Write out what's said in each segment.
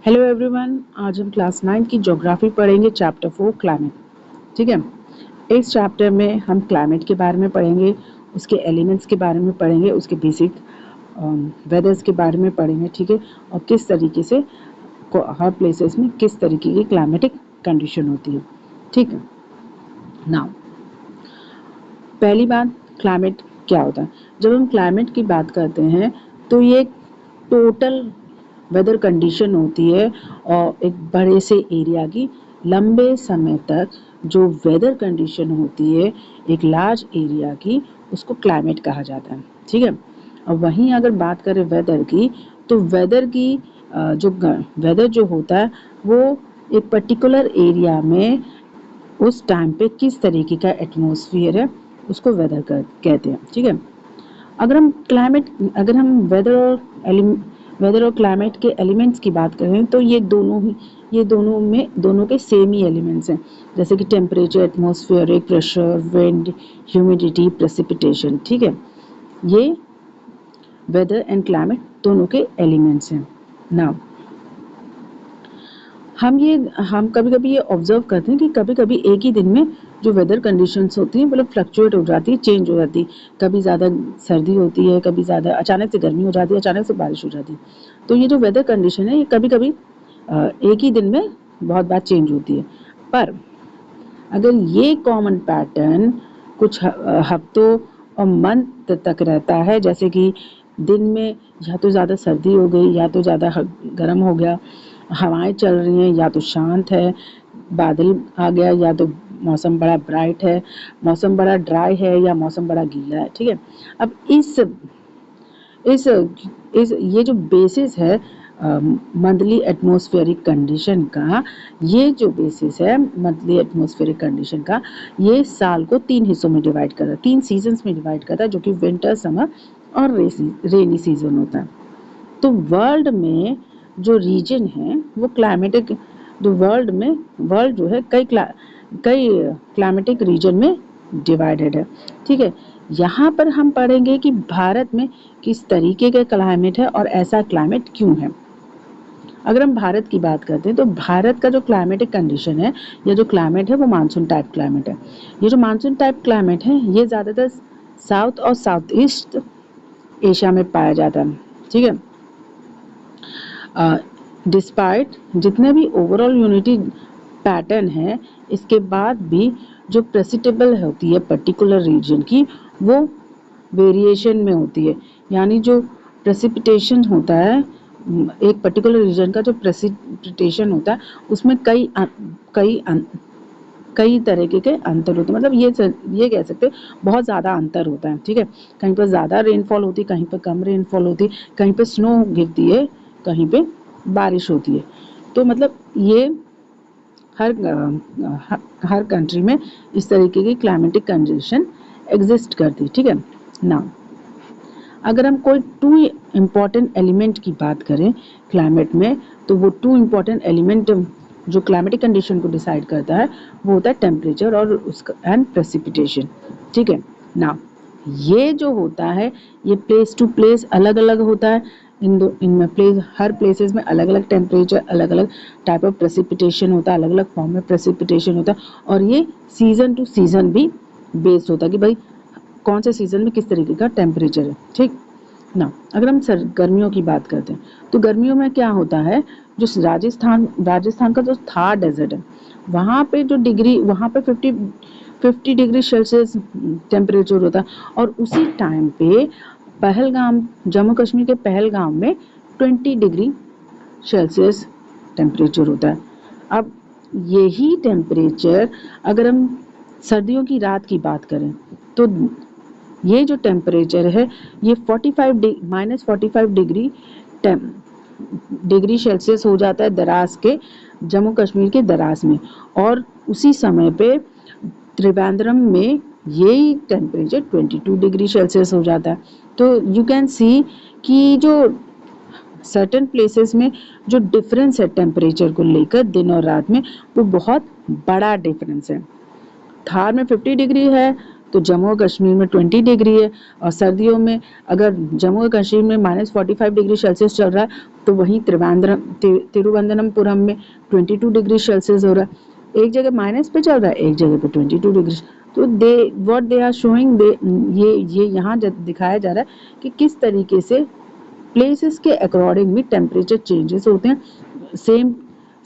Hello everyone, आज हम class 9 की ज्योग्राफी पढ़ेंगे, चैप्टर 4 क्लाइमेट। ठीक है। इस चैप्टर में हम क्लाइमेट के बारे में पढ़ेंगे, उसके एलिमेंट्स के बारे में पढ़ेंगे, उसके बेसिक वेदर्स के बारे में पढ़ेंगे। ठीक है। और किस तरीके से हर प्लेसेस में किस तरीके की क्लाइमेटिक कंडीशन होती है। ठीक है। नाउ पहली बात, क्लाइमेट क्या होता है। जब हम क्लाइमेट की बात करते हैं तो ये टोटल वेदर कंडीशन होती है और एक बड़े से एरिया की लंबे समय तक जो वेदर कंडीशन होती है एक लार्ज एरिया की, उसको क्लाइमेट कहा जाता है। ठीक है। और वहीं अगर बात करें वेदर की, तो वेदर की जो वेदर जो होता है वो एक पर्टिकुलर एरिया में उस टाइम पे किस तरीके का एटमॉस्फेयर है उसको वेदर कहते हैं। ठीक है। अगर हम वेदर और क्लाइमेट के एलिमेंट्स की बात करें तो ये दोनों के सेम ही एलिमेंट्स हैं, जैसे कि temperature, atmospheric pressure, wind, humidity, precipitation. ठीक है। ये वेदर एंड क्लाइमेट दोनों के एलिमेंट्स हैं। नाउ हम कभी कभी ये ऑब्जर्व करते हैं कि कभी कभी एक ही दिन में जो वेदर कंडीशंस होती हैं मतलब फ्लक्चुएट हो जाती है, चेंज हो जाती है। कभी ज़्यादा सर्दी होती है, कभी ज़्यादा अचानक से गर्मी हो जाती है, अचानक से बारिश हो जाती है। तो ये जो वेदर कंडीशन है ये कभी कभी एक ही दिन में बहुत बार चेंज होती है। पर अगर ये कॉमन पैटर्न कुछ हफ्तों और मंथ तक रहता है, जैसे कि दिन में या तो ज़्यादा सर्दी हो गई या तो ज़्यादा गर्म हो गया, हवाएं चल रही हैं या तो शांत है, बादल आ गया या तो मौसम बड़ा ब्राइट है, मौसम बड़ा ड्राई है या मौसम बड़ा गीला है। ठीक है। अब इस ये जो बेसिस है मंथली एटमॉस्फेरिक कंडीशन का, ये जो बेसिस है मंथली एटमॉस्फेरिक कंडीशन का, ये साल को 3 हिस्सों में डिवाइड करता है, 3 सीजन्स में डिवाइड करता है, जो कि विंटर, समर और रेनी सीजन होता है। तो वर्ल्ड में जो रीजन है वो क्लाइमेटिक, वर्ल्ड जो है कई क्लाइमेटिक रीजन में डिवाइडेड है। ठीक है। यहाँ पर हम पढ़ेंगे कि भारत में किस तरीके का क्लाइमेट है और ऐसा क्लाइमेट क्यों है। अगर हम भारत की बात करते हैं तो भारत का जो क्लाइमेटिक कंडीशन है या जो क्लाइमेट है वो मानसून टाइप क्लाइमेट है। ये जो मानसून टाइप क्लाइमेट है ये ज़्यादातर साउथ और साउथ ईस्ट एशिया में पाया जाता है। ठीक है। डिस्पाइट जितने भी ओवरऑल यूनिटी पैटर्न है, इसके बाद भी जो प्रेसिटेबल होती है पर्टिकुलर रीजन की, वो वेरिएशन में होती है। यानी जो प्रेसिपिटेशन होता है एक पर्टिकुलर रीजन का, जो प्रेसिपिटेशन होता है उसमें कई तरीके के अंतर होते हैं। मतलब ये कह सकते हैं बहुत ज़्यादा अंतर होता है। ठीक है। कहीं पर ज़्यादा रेनफॉल होती है, कहीं पर कम रेनफॉल होती है, कहीं पे स्नो गिरती है, कहीं पे बारिश होती है। तो मतलब ये हर कंट्री में इस तरीके की क्लाइमेटिक कंडीशन एग्जिस्ट करती है। ठीक है ना। अगर हम कोई 2 इम्पॉर्टेंट एलिमेंट की बात करें क्लाइमेट में, तो वो 2 इम्पॉर्टेंट एलिमेंट जो क्लाइमेटिक कंडीशन को डिसाइड करता है वो होता है टेम्परेचर और उसका एंड प्रेसिपिटेशन। ठीक है ना। ये जो होता है ये प्लेस टू प्लेस अलग अलग होता है। इनमें हर प्लेसेस में अलग अलग टेम्परेचर, अलग अलग टाइप ऑफ प्रेसिपिटेशन होता है, अलग अलग फॉर्म में प्रेसिपिटेशन होता है, और ये सीजन टू सीजन भी बेस्ड होता है कि भाई कौन से सीजन में किस तरीके का टेम्परेचर है। ठीक ना। अगर हम गर्मियों की बात करते हैं तो गर्मियों में क्या होता है, जो राजस्थान का जो थार डेजर्ट है वहाँ पे वहाँ पे 50 डिग्री सेल्सियस टेम्परेचर होता है, और उसी टाइम पे जम्मू कश्मीर के पहलगाम में 20 डिग्री सेल्सियस टेम्परेचर होता है। अब यही टेम्परेचर अगर हम सर्दियों की रात की बात करें तो ये जो टेम्परेचर है ये -45 डिग्री सेल्सियस हो जाता है दराज के, जम्मू कश्मीर के दराज में, और उसी समय पे त्रिवेंद्रम में यही टेम्परेचर 22 डिग्री सेल्सियस हो जाता है। तो यू कैन सी कि जो सर्टेन प्लेसेस में जो डिफरेंस है टेम्परेचर को लेकर दिन और रात में, वो बहुत बड़ा डिफरेंस है। थार में 50 डिग्री है तो जम्मू और कश्मीर में 20 डिग्री है, और सर्दियों में अगर जम्मू और कश्मीर में -45 डिग्री सेल्सियस चल रहा है तो वहीं तिरुवनंतपुरम में 22 डिग्री सेल्सियस हो रहा है। एक जगह माइनस पे चल रहा है, एक जगह पे 22 डिग्री। तो दे आर शोइंग, ये यहाँ दिखाया जा रहा है कि किस तरीके से प्लेसेस के अकॉर्डिंग भी टेम्परेचर चेंजेस होते हैं।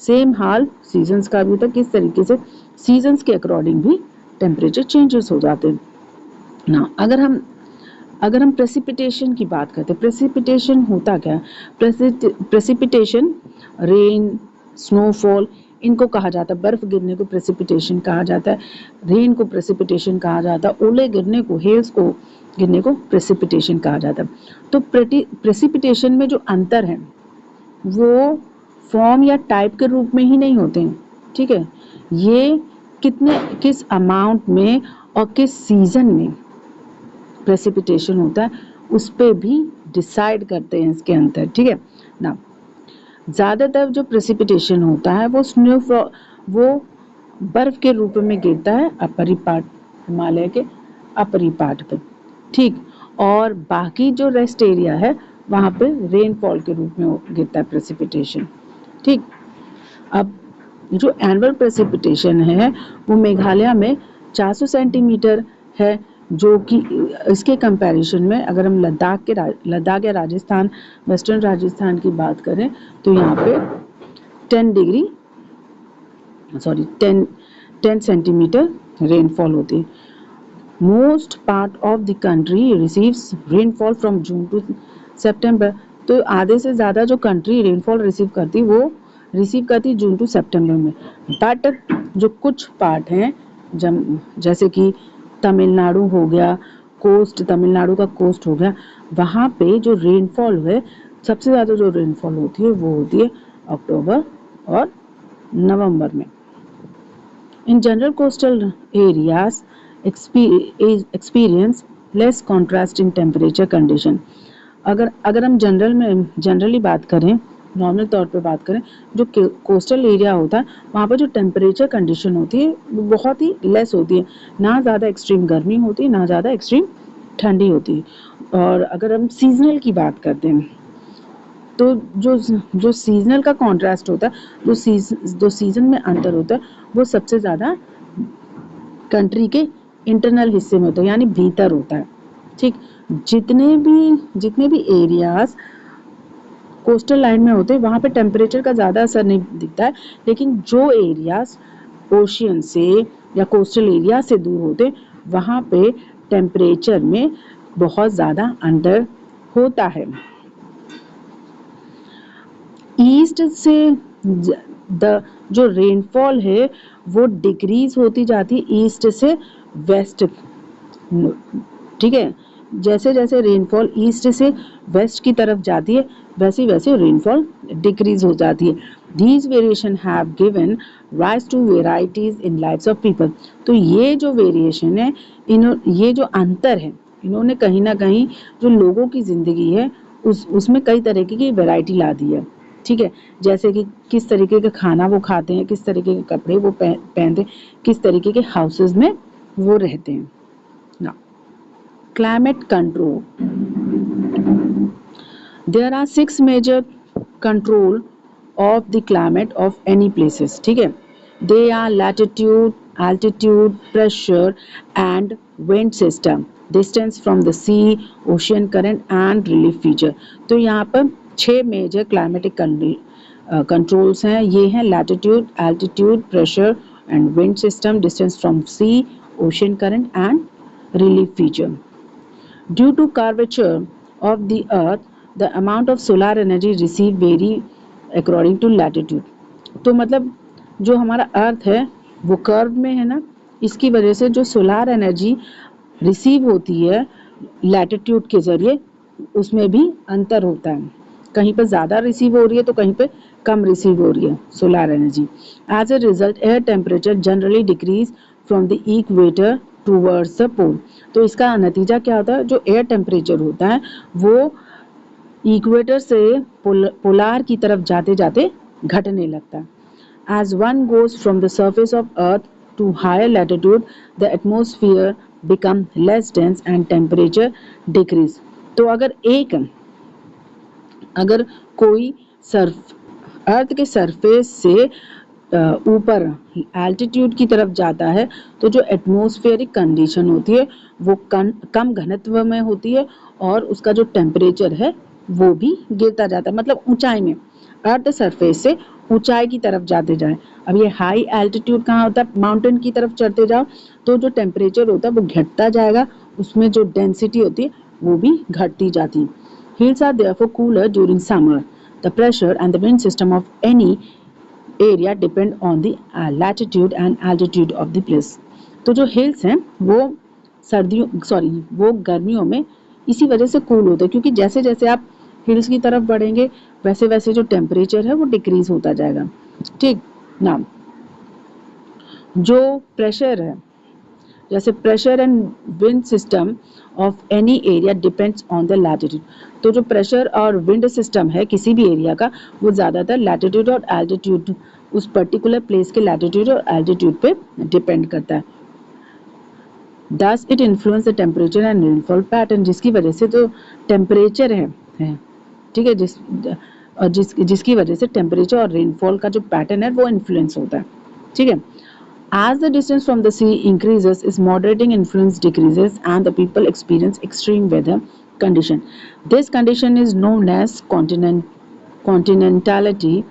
सेम हाल सीजन्स का भी होता है, किस तरीके से सीजन्स के अकॉर्डिंग भी टेम्परेचर चेंजेस हो जाते हैं ना। अगर हम प्रेसिपिटेशन की बात करते हैं, प्रेसिपिटेशन होता क्या है? प्रेसिपिटेशन रेन, स्नोफॉल, इनको कहा जाता है। बर्फ गिरने को प्रेसिपिटेशन कहा जाता है, रेन को प्रेसिपिटेशन कहा जाता है, ओले गिरने को, हेल्स को गिरने को प्रेसिपिटेशन कहा जाता है। तो प्रेसिपिटेशन में जो अंतर है वो फॉर्म या टाइप के रूप में ही नहीं होते हैं, ठीक है। ये किस अमाउंट में और किस सीजन में प्रेसिपिटेशन होता है उस पे भी डिसाइड करते हैं इसके अंतर, ठीक है ना। ज़्यादातर जो प्रेसिपिटेशन होता है वो बर्फ के रूप में गिरता है अपरी पार्ट, हिमालय के अपरी पार्ट पे, ठीक। और बाकी जो रेस्ट एरिया है वहाँ पे रेनफॉल के रूप में गिरता है प्रेसिपिटेशन, ठीक। अब जो एनुअल प्रेसिपिटेशन है वो मेघालय में 400 सेंटीमीटर है, जो कि इसके कंपैरिजन में अगर हम लद्दाख या राजस्थान, वेस्टर्न राजस्थान की बात करें तो यहाँ पे 10 सेंटीमीटर रेनफॉल होती है। Most part of the country receives rainfall from June to September. तो आधे से ज़्यादा जो कंट्री रेनफॉल रिसीव करती जून टू सितंबर में। बट जो कुछ पार्ट हैं जैसे कि तमिलनाडु हो गया, तमिलनाडु का कोस्ट हो गया, वहाँ पे जो रेनफॉल है, सबसे ज़्यादा जो रेनफॉल होती है वो होती है अक्टूबर और नवंबर में। In general coastal areas experience less contrasting temperature condition. अगर हम जनरली बात करें, नॉर्मल तौर पे बात करें, जो कोस्टल एरिया होता है वहाँ पर जो टेम्परेचर कंडीशन होती है वो बहुत ही लेस होती है, ना ज़्यादा एक्सट्रीम गर्मी होती है, ना ज़्यादा एक्सट्रीम ठंडी होती है। और अगर हम सीजनल की बात करते हैं तो जो सीजनल का कॉन्ट्रास्ट होता है, जो सीजन में अंतर होता है वो सबसे ज़्यादा कंट्री के इंटरनल हिस्से में होता है, यानी भीतर होता है, ठीक। जितने भी एरियाज कोस्टल लाइन में होते हैं वहाँ पे टेम्परेचर का ज़्यादा असर नहीं दिखता है, लेकिन जो एरियाज ओशियन से या कोस्टल एरिया से दूर होते वहाँ पे टेम्परेचर में बहुत ज़्यादा अंतर होता है। ईस्ट से जो रेनफॉल है वो डिक्रीज होती जाती है ईस्ट से वेस्ट, ठीक है। जैसे जैसे रेनफॉल ईस्ट से वेस्ट की तरफ जाती है वैसे वैसे रेनफॉल डिक्रीज हो जाती है। These variation have given rise to varieties in lives of people। तो ये जो वेरिएशन है, ये जो अंतर है, इन्होंने कहीं ना कहीं जो लोगों की जिंदगी है उसमें कई तरीके की वैरायटी ला दी है, ठीक है। जैसे कि किस तरीके का खाना वो खाते हैं, किस तरीके के कपड़े वो पहनते हैं, किस तरीके के हाउसेज में वो रहते हैं ना। Climate control, there are 6 major control of the climate of any places, ठीक है। They are latitude, altitude, pressure and wind system, distance from the sea, ocean current and relief feature। तो यहाँ पर 6 मेजर क्लाइमेटिक कंट्रोल्स हैं। ये हैं latitude, altitude, pressure and wind system, distance from sea, ocean current and relief feature. Due to curvature of the earth the amount of solar energy receive vary according to latitude. तो मतलब जो हमारा अर्थ है वो curve में है ना, इसकी वजह से जो सोलर एनर्जी रिसीव होती है लैटिट्यूड के जरिए उसमें भी अंतर होता है। कहीं पर ज़्यादा रिसीव हो रही है तो कहीं पे कम रिसीव हो रही है solar energy. As a result air temperature generally decrease from the equator towards the pole. तो इसका नतीजा क्या होता है, जो एयर टेम्परेचर होता है वो इक्वेटर से पोलार की तरफ जाते जाते घटने लगता है। As one goes from the surface of earth to higher latitude, the atmosphere become less dense and temperature decrease. तो अगर कोई सर्फ अर्थ के सरफेस से ऊपर एल्टीट्यूड की तरफ जाता है तो जो एटमॉस्फेरिक कंडीशन होती है वो कम घनत्व में होती है और उसका जो टेम्परेचर है वो भी गिरता जाता है, मतलब ऊंचाई में, अर्थ सरफेस से ऊंचाई की तरफ जाते जाए। अब ये हाई एल्टीट्यूड कहाँ होता है, माउंटेन की तरफ चढ़ते जाओ तो जो टेम्परेचर होता है वो घटता जाएगा, उसमें जो डेंसिटी होती है वो भी घटती जाती है। Hills are therefore cooler during summer. The pressure and the wind system of any area depend on the latitude and altitude of the place. तो जो हिल्स हैं वो गर्मियों में इसी वजह से कूल होते हैं, क्योंकि जैसे जैसे आप हिल्स की तरफ बढ़ेंगे वैसे वैसे जो टेम्परेचर है वो डिक्रीज होता जाएगा। ठीक ना, जो प्रेशर है, जैसे pressure and wind system of any area depends on the latitude. तो जो प्रेशर और विंड सिस्टम है किसी भी एरिया का वो ज़्यादातर लैटिट्यूड और एल्टीट्यूड, उस पर्टिकुलर प्लेस के लैटिट्यूड और एल्टीट्यूड पे डिपेंड करता है। Thus it influence the temperature and rainfall pattern, जिसकी वजह से जो टेम्परेचर है ठीक है, जिसकी वजह से टेम्परेचर और रेनफॉल का जो पैटर्न है वो इन्फ्लुएंस होता है। ठीक है, as the distance from the sea increases, its moderating influence decreases and the people experience extreme weather condition. This condition is known as continentality.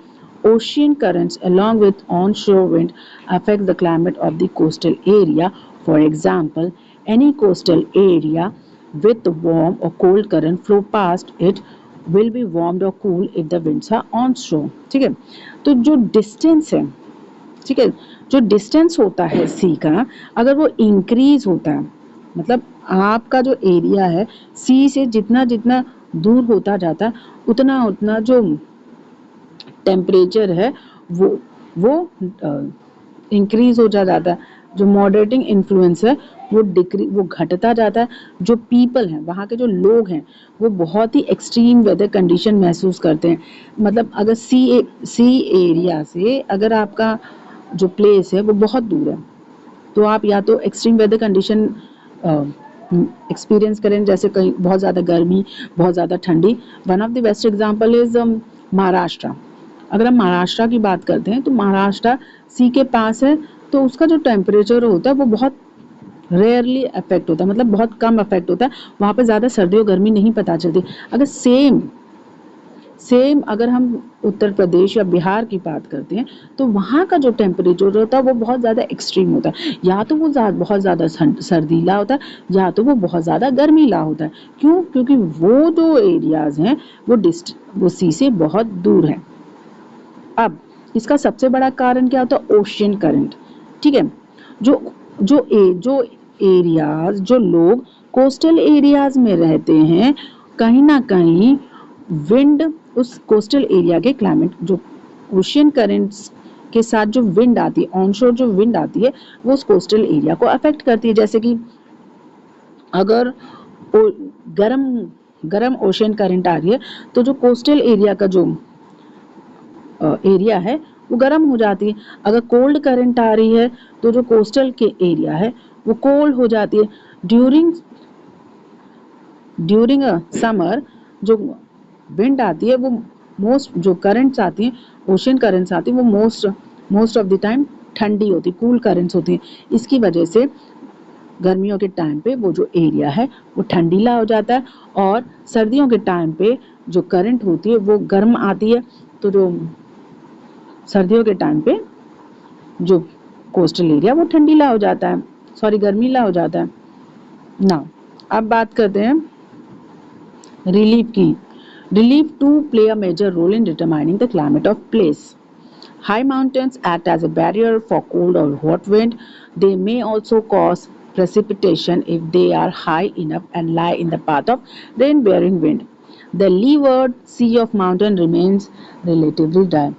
Ocean currents along with onshore wind affect the climate of the coastal area. For example, any coastal area with warm or cold current flow past it will be warmed or cool if the winds are onshore. ठीक है, तो जो distance है, ठीक है, जो distance होता है सी का, अगर वो इंक्रीज होता है, मतलब आपका जो एरिया है सी से जितना जितना दूर होता जाता है उतना उतना जो टेम्परेचर है वो इंक्रीज हो जाता है, जो मॉडरेटिंग इन्फ्लुएंस है वो घटता जाता है। जो पीपल हैं, वहाँ के जो लोग हैं, वो बहुत ही एक्सट्रीम वेदर कंडीशन महसूस करते हैं। मतलब अगर सी एरिया से अगर आपका जो प्लेस है वो बहुत दूर है तो आप या तो एक्सट्रीम वेदर कंडीशन एक्सपीरियंस करें, जैसे कहीं बहुत ज़्यादा गर्मी, बहुत ज़्यादा ठंडी। One of the best example is Maharashtra. अगर हम महाराष्ट्र की बात करते हैं तो महाराष्ट्र सी के पास है तो उसका जो टेम्परेचर होता है वो बहुत रेयरली अफेक्ट होता है, मतलब बहुत कम अफेक्ट होता है। वहाँ पे ज़्यादा सर्दी और गर्मी नहीं पता चलती। अगर सेम अगर हम उत्तर प्रदेश या बिहार की बात करते हैं तो वहाँ का जो टेम्परेचर होता है वो बहुत ज़्यादा एक्सट्रीम होता है, या तो वो बहुत ज़्यादा सर्दीला होता है या तो वो बहुत ज़्यादा गर्मीला होता है। क्यों? क्योंकि वो जो एरियाज़ हैं वो सी से बहुत दूर हैं। अब इसका सबसे बड़ा कारण क्या होता है? Ocean current. ठीक है, जो एरियाज, जो लोग कोस्टल एरियाज में रहते हैं, कहीं ना कहीं विंड उस कोस्टल एरिया के क्लाइमेट, जो ओशियन करंट्स के साथ जो विंड आती है, ऑनशोर जो विंड आती है, वो उस कोस्टल एरिया को अफेक्ट करती है। जैसे कि अगर गरम ओशियन करंट आ रही है तो जो कोस्टल एरिया का जो एरिया है वो गर्म हो जाती है। अगर कोल्ड करंट आ रही है तो जो कोस्टल के एरिया है वो कोल्ड हो जाती है। ड्यूरिंग अ समर जो विंड आती है वो जो करंट्स आती हैं, ओशियन करंट्स आती हैं, वो मोस्ट ऑफ द टाइम ठंडी होती, कूल करंट्स होती हैं। इसकी वजह से गर्मियों के टाइम पे वो जो एरिया है वो ठंडीला हो जाता है और सर्दियों के टाइम पे जो करंट होती है वो गर्म आती है, तो जो सर्दियों के टाइम पे जो कोस्टल एरिया वो ठंडीला हो जाता है, गर्मीला हो जाता है ना। अब बात करते हैं रिलीफ की। Relief too play a major role in determining the climate of place. High mountains act as a barrier for cold or hot wind. They may also cause precipitation if they are high enough and lie in the path of rain-bearing wind. The leeward sea of mountain remains relatively dry.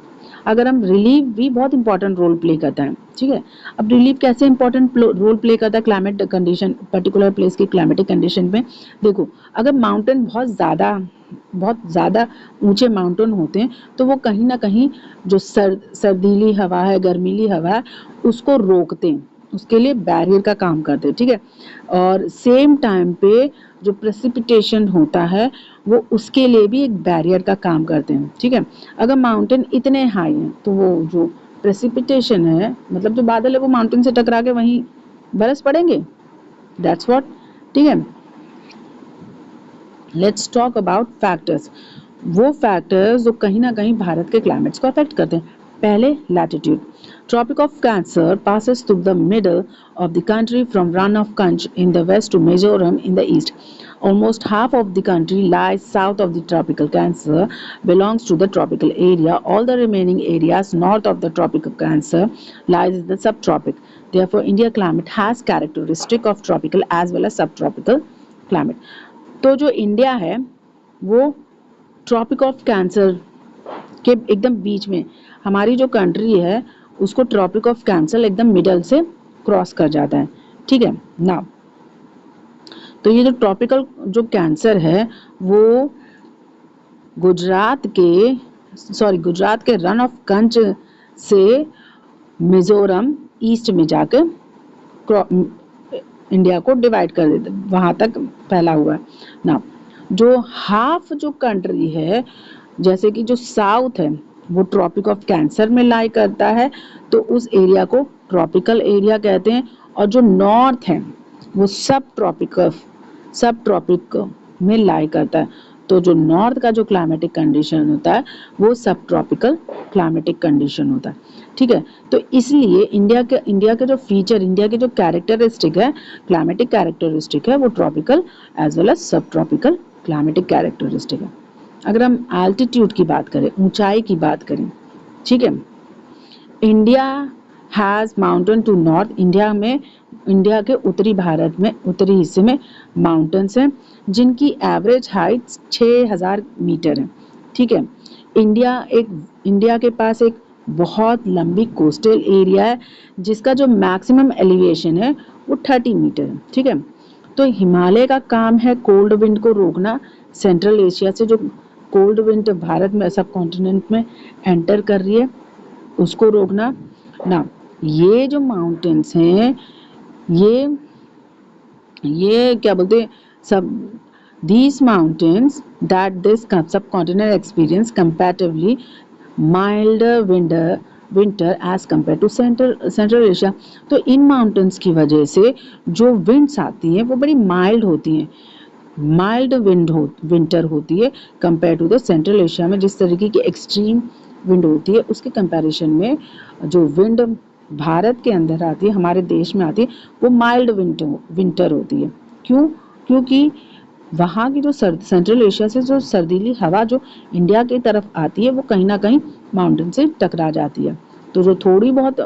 अगर हम relief भी बहुत important role play करता है। ठीक है, अब relief कैसे इंपॉर्टेंट रोल प्ले करता है क्लाइमेट कंडीशन, पर्टिकुलर प्लेस की क्लाइमेटिक कंडीशन में? देखो, अगर माउंटेन बहुत ज़्यादा ऊंचे माउंटेन होते हैं तो वो कहीं ना कहीं जो सर्दीली हवा है, गर्मीली हवा है, उसको रोकते हैं। उसके लिए बैरियर का काम करते हैं, ठीक है। और सेम टाइम पे जो प्रेसिपिटेशन होता है वो उसके लिए भी एक बैरियर का काम करते हैं, ठीक है। अगर माउंटेन इतने हाई हैं तो वो जो प्रेसिपिटेशन है, मतलब जो बादल है वो माउंटेन से टकरा के वहीं बरस पड़ेंगे, दैट्स व्हाट, ठीक है। लेट्स टॉक अबाउट फैक्टर्स, वो फैक्टर्स जो कहीं ना कहीं भारत के क्लाइमेट्स को अफेक्ट करते हैं। पहले latitude, tropic of Cancer passes through the middle of the country from Rann of Kutch in the west to Mizoram in the east. Almost half of the country lies south of the tropical cancer belongs to the tropical area. All the remaining areas north of the tropical cancer lies in the subtropic. Therefore, India climate has characteristic of tropical as well as subtropical climate. तो जो India है वो tropic of cancer के एकदम बीच में, हमारी जो country है उसको ट्रॉपिक ऑफ कैंसर एकदम मिडल से क्रॉस कर जाता है, ठीक है ना। तो ये जो ट्रॉपिकल जो कैंसर है वो गुजरात के रन ऑफ कच्छ से मिजोरम ईस्ट में जाकर इंडिया को डिवाइड कर देते, वहां तक फैला हुआ है ना। जो हाफ जो कंट्री है, जैसे कि जो साउथ है वो ट्रॉपिक ऑफ कैंसर में लाई करता है, तो उस एरिया को ट्रॉपिकल एरिया कहते हैं। और जो नॉर्थ है वो सब ट्रॉपिक में लाई करता है, तो जो नॉर्थ का जो क्लाइमेटिक कंडीशन होता है वो सब ट्रॉपिकल क्लाइमेटिक कंडीशन होता है, ठीक है। तो इसलिए इंडिया के जो फीचर, इंडिया के जो कैरेक्टरिस्टिक है, क्लाइमेटिक कैरेक्टरिस्टिक है, वो ट्रॉपिकल एज वेल एज सब ट्रॉपिकल क्लाइमेटिक कैरेक्टरिस्टिक है। अगर हम एल्टीट्यूड की बात करें, ऊंचाई की बात करें, ठीक है, India has mountain to north, India के उत्तरी भारत में, उत्तरी हिस्से में माउंटेन्स हैं जिनकी एवरेज हाइट 6000 मीटर है, ठीक है। इंडिया के पास एक बहुत लंबी कोस्टल एरिया है जिसका जो मैक्सिमम एलिवेशन है वो 30 मीटर है, ठीक है। तो हिमालय का काम है कोल्ड विंड को रोकना, सेंट्रल एशिया से जो कोल्ड विंड भारत में सब कॉन्टिनेंट में एंटर कर रही है उसको रोकना ना। ये जो माउंटेन्स हैं ये क्या बोलते हैं सब, these mountains that this subcontinent experience comparatively milder winter as compared to central Asia। तो इन माउंटेन्स की वजह से जो विंड्स आती हैं वो बड़ी माइल्ड होती हैं, माइल्ड विंटर होती है compare to the central Asia में जिस तरीके की एक्सट्रीम विंड होती है, उसके कंपैरिजन में जो विंड भारत के अंदर आती है, हमारे देश में आती है, वो माइल्ड विंटर होती है। क्यों? क्योंकि वहाँ की जो सेंट्रल एशिया से जो सर्दीली हवा जो इंडिया की तरफ आती है वो कहीं ना कहीं माउंटेन से टकरा जाती है, तो जो थोड़ी बहुत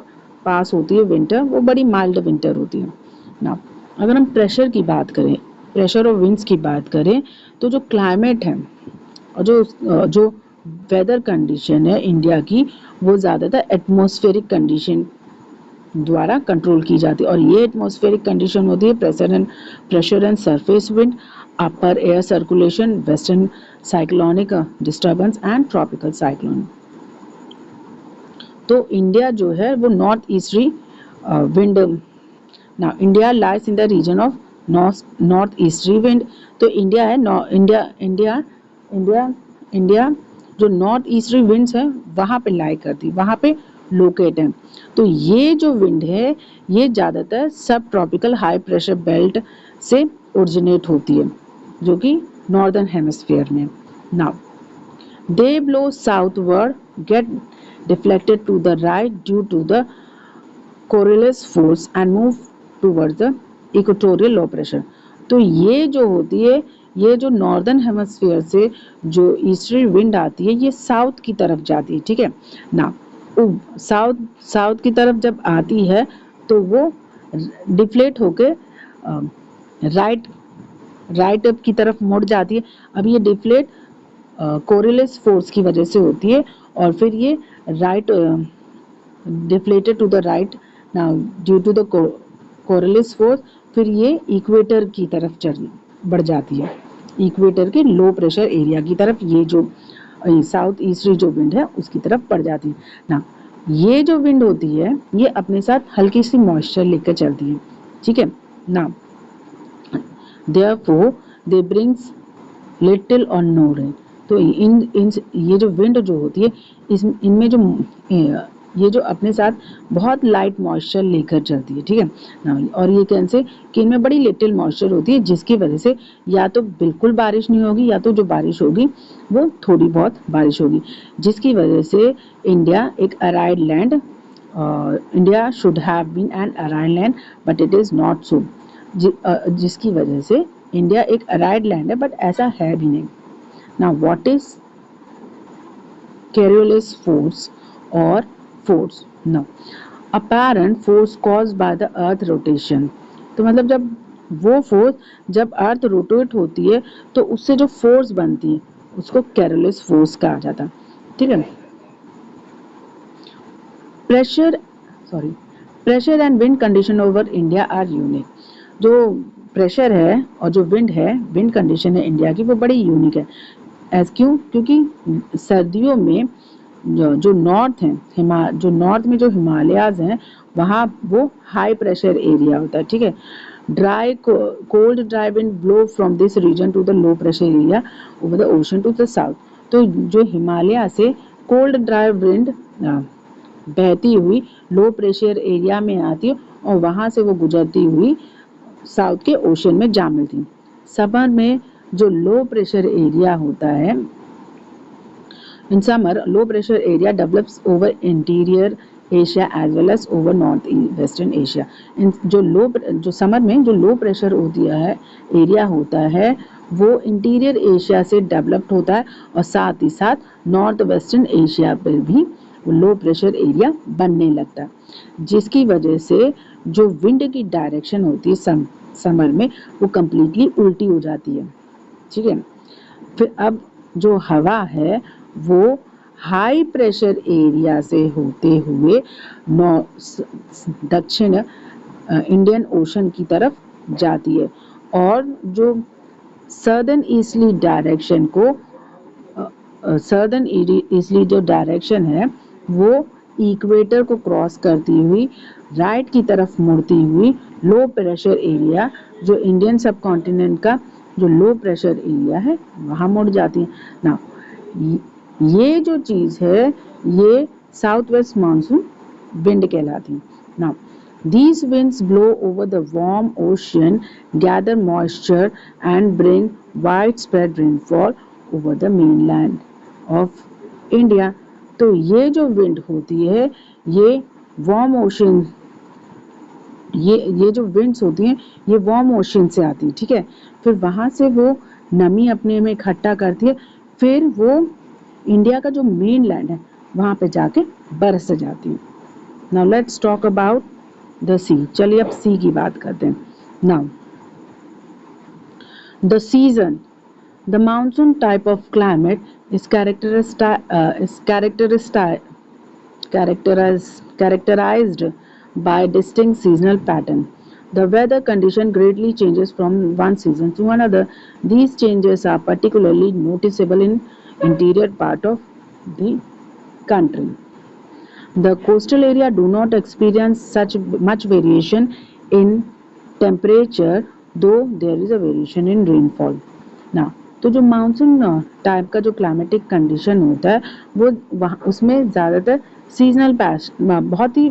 पास होती है विंटर वो बड़ी माइल्ड विंटर होती है ना। अगर हम प्रेशर की बात करें, प्रेशर और विंड्स की बात करें, तो जो क्लाइमेट है और जो वेदर कंडीशन है इंडिया की वो ज़्यादातर एटमॉस्फेरिक कंडीशन द्वारा कंट्रोल की जाती है। और ये एटमॉस्फेरिक कंडीशन होती है pressure and surface wind, upper air circulation, western cyclonic disturbance and tropical cyclone. तो इंडिया जो है वो नॉर्थ ईस्टरी विंड, ना India lies in the region of north easterly wind. तो इंडिया है इंडिया जो नॉर्थ ईस्टरी विंड्स है वहाँ पे लाई करती, वहाँ पे लोकेट है। तो ये जो विंड है ये ज़्यादातर सब ट्रॉपिकल हाई प्रेशर बेल्ट से ओरिजिनेट होती है जो कि नॉर्दर्न हेमिस्फीयर में। Now they blow southward, get deflected to the right due to the Coriolis force and move towards the equatorial low pressure. तो ये जो होती है, ये जो नॉर्दर्न हेमिस्फीयर से जो ईस्टर्ली विंड आती है ये साउथ की तरफ जाती है, ठीक है ना। साउथ की तरफ जब आती है तो वो डिफ्लेट होके राइट अप की तरफ मुड़ जाती है। अब ये डिफ्लेट कोरियलिस फोर्स की वजह से होती है और फिर ये right deflated to the right now due to the Coriolis force, फिर ये इक्वेटर की तरफ बढ़ जाती है, इक्वेटर के लो प्रेशर एरिया की तरफ, ये जो साउथ ईस्टर्ली जो विंड है उसकी तरफ बढ़ जाती है ना। ये जो विंड होती है ये अपने साथ हल्की सी मॉइस्चर लेकर चलती है, ठीक है ना। देयरफॉर दे ब्रिंग्स लिटिल और नो रेन। तो इन ये जो विंड जो होती है इनमें जो ये जो अपने साथ बहुत लाइट मॉइस्चर लेकर चलती है, ठीक है ना। और ये कैसे कि इनमें बड़ी लिटिल मॉइस्चर होती है, जिसकी वजह से या तो बिल्कुल बारिश नहीं होगी या तो जो बारिश होगी वो थोड़ी बहुत बारिश होगी, जिसकी वजह से इंडिया एक arid land, India should have been an arid land but it is not so, जिसकी वजह से इंडिया एक अराइड लैंड है बट ऐसा है भी नहीं। Now what is Coriolis force or force? Now apparent force caused by the earth rotation। तो मतलब जब वो फोर्स जब अर्थ रोटेट होती है तो उससे जो फोर्स बनती है उसको कैरोलिस फोर्स कहा जाता है, ठीक है। Pressure and wind condition over India are unique. जो प्रेशर है और जो विंड कंडीशन है इंडिया की वो बड़ी यूनिक है। क्योंकि सर्दियों में जो नॉर्थ है जो नॉर्थ में जो हिमालयाज हैं वहाँ वो हाई प्रेशर एरिया होता है, ठीक है। Cold dry wind blow from this region to the low pressure area over the ocean to the south. तो जो हिमालय से कोल्ड ड्राई विंड बहती हुई लो प्रेशर एरिया में आती है और वहाँ से वो गुजरती हुई साउथ के ओशन में जा मिलती। समर में जो लो प्रेशर एरिया होता है, in summer low pressure area develops over interior Asia as well as over north western Asia. जो समर में जो लो प्रेशर एरिया होता है वो इंटीरियर एशिया से डेवलप्ड होता है और साथ ही साथ नॉर्थ वेस्टर्न एशिया पर भी लो प्रेशर एरिया बनने लगता है, जिसकी वजह से जो विंड की डायरेक्शन होती है समर में वो कम्प्लीटली उल्टी हो जाती है, ठीक है। फिर अब जो हवा है वो हाई प्रेशर एरिया से होते हुए दक्षिण इंडियन ओशन की तरफ जाती है और जो सदर्न ईस्टली जो डायरेक्शन है वो इक्वेटर को क्रॉस करती हुई राइट की तरफ मुड़ती हुई लो प्रेशर एरिया जो इंडियन सब कॉन्टिनेंट का जो लो प्रेशर एरिया है वहाँ मुड़ जाती है ना। ये जो चीज़ है ये साउथ वेस्ट मानसून विंड कहलाती है ना। These winds blow over the warm ocean, gather moisture and bring widespread rainfall over the mainland of India। तो ये जो विंड होती है ये वार्म ओशन ये जो विंड्स होती हैं ये वार्म ओशन से आती है, ठीक है। फिर वहाँ से वो नमी अपने में इकट्ठा करती है, फिर वो इंडिया का जो मेन लैंड है वहाँ पे जाके बरस जाती है। Now let's talk about the sea. चलिए अब सी की बात करते हैं। Now the season, the monsoon type of climate is characterized by distinct seasonal pattern. The weather condition greatly changes from one season to another. These changes are particularly noticeable in interior part of the country. The coastal area do not experience such much variation in temperature, though there is a variation in rainfall. Now, तो जो monsoon type का जो climatic condition होता है वो वहाँ उसमें ज़्यादातर सीजनल बहुत ही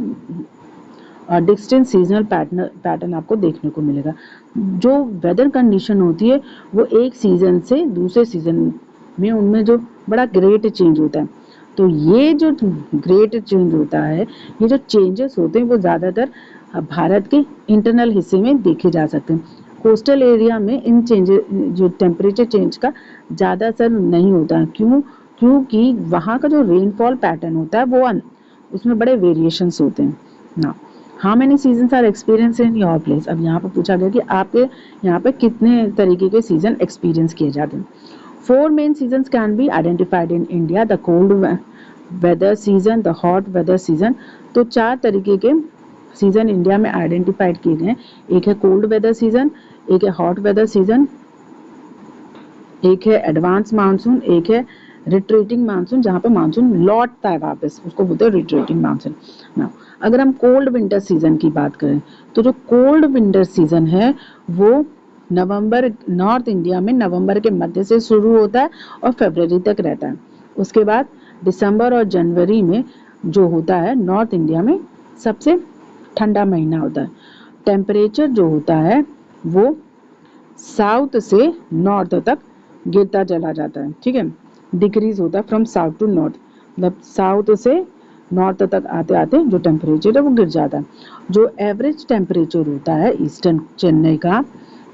डिस्टिंक्ट सीजनल पैटर्न आपको देखने को मिलेगा। जो वेदर कंडीशन होती है वो एक सीज़न से दूसरे सीज़न में उनमें जो बड़ा ग्रेट चेंज होता है। तो ये जो ग्रेट चेंज होता है ये जो चेंजेस होते हैं वो ज़्यादातर भारत के इंटरनल हिस्से में देखे जा सकते हैं। कोस्टल एरिया में इन चेंजेस जो टेम्परेचर चेंज का ज़्यादा असर नहीं होता है। क्योंकि वहाँ का जो रेनफॉल पैटर्न होता है वो उसमें बड़े वेरिएशंस होते हैं ना। How many seasons are experience in your place. अब यहाँ पर पूछा गया कि आपके यहाँ पे कितने तरीके के सीजन एक्सपीरियंस किए जाते हैं। 4 main seasons can be identified in India: the cold weather season, the hot weather season। तो 4 तरीके के सीजन इंडिया में आइडेंटिफाइड किए गए हैं। एक है कोल्ड वेदर सीजन, एक है हॉट वेदर सीजन, एक है एडवांस मानसून, एक है रिट्रीटिंग मानसून, जहाँ पे मानसून लौटता है वापस, उसको बोलते हैं रिट्रीटिंग मानसून ना। अगर हम कोल्ड विंटर सीजन की बात करें तो जो कोल्ड विंटर सीजन है वो नवंबर, नॉर्थ इंडिया में नवंबर के मध्य से शुरू होता है और फरवरी तक रहता है। उसके बाद दिसंबर और जनवरी में जो होता है नॉर्थ इंडिया में सबसे ठंडा महीना होता है। टेम्परेचर जो होता है वो साउथ से नॉर्थ तक गिरता चला जाता है, ठीक है, डिक्रीज होता है फ्रॉम साउथ टू नॉर्थ, मतलब साउथ से नॉर्थ तक आते आते जो टेम्परेचर है वो गिर जाता है। जो एवरेज टेम्परेचर होता है ईस्टर्न चेन्नई का